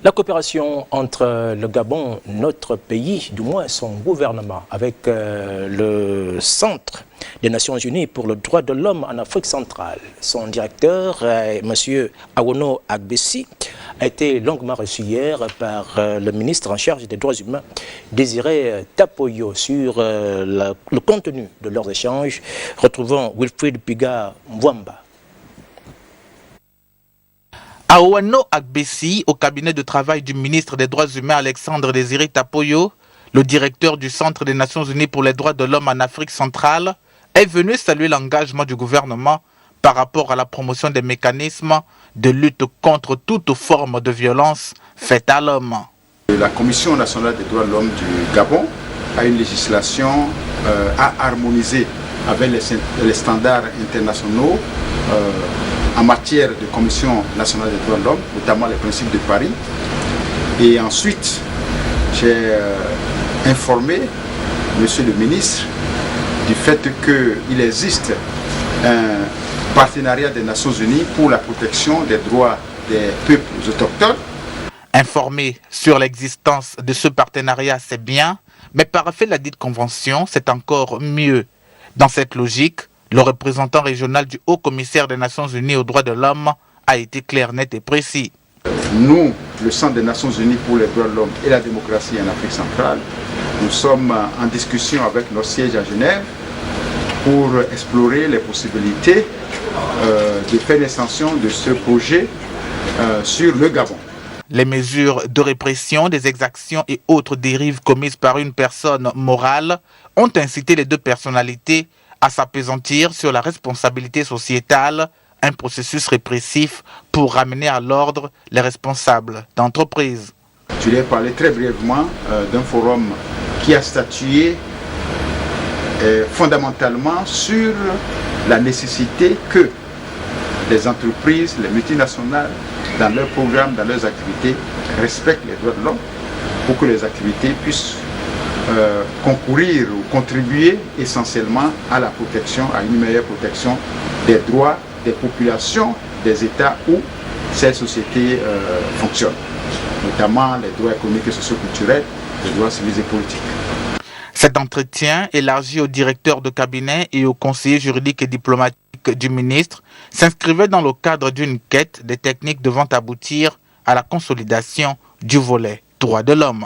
La coopération entre le Gabon, notre pays, du moins son gouvernement, avec le Centre des Nations Unies pour le droit de l'homme en Afrique centrale. Son directeur, M. Awono Agbessi, a été longuement reçu hier par le ministre en charge des droits humains, Désiré Tapoyo, sur le contenu de leurs échanges. Retrouvons Wilfried Piga Mwamba. Awono Agbessi, au cabinet de travail du ministre des Droits humains Alexandre Désiré Tapoyo, le directeur du Centre des Nations Unies pour les droits de l'homme en Afrique centrale, est venu saluer l'engagement du gouvernement par rapport à la promotion des mécanismes de lutte contre toute forme de violence faite à l'homme. La Commission nationale des droits de l'homme du Gabon a une législation à harmoniser avec les standards internationaux en matière de Commission nationale des droits de l'homme, notamment les principes de Paris. Et ensuite, j'ai informé Monsieur le ministre du fait qu'il existe un partenariat des Nations Unies pour la protection des droits des peuples autochtones. Informé sur l'existence de ce partenariat, c'est bien, mais paraffer la dite convention, c'est encore mieux. Dans cette logique, le représentant régional du Haut-Commissaire des Nations Unies aux droits de l'homme a été clair, net et précis. Nous, le Centre des Nations Unies pour les droits de l'homme et la démocratie en Afrique centrale, nous sommes en discussion avec notre siège à Genève pour explorer les possibilités de faire l'extension de ce projet sur le Gabon. Les mesures de répression des exactions et autres dérives commises par une personne morale ont incité les deux personnalités à s'appesantir sur la responsabilité sociétale, un processus répressif pour ramener à l'ordre les responsables d'entreprise. Je vais parler très brièvement d'un forum qui a statué fondamentalement sur la nécessité que les entreprises, les multinationales, dans leurs programmes, dans leurs activités, respectent les droits de l'homme pour que les activités puissent concourir ou contribuer essentiellement à la protection, à une meilleure protection des droits des populations des États où ces sociétés fonctionnent, notamment les droits économiques et socioculturels, les droits civils et politiques. Cet entretien, élargi au directeur de cabinet et au conseiller juridique et diplomatique du ministre, s'inscrivait dans le cadre d'une quête des techniques devant aboutir à la consolidation du volet droits de l'homme.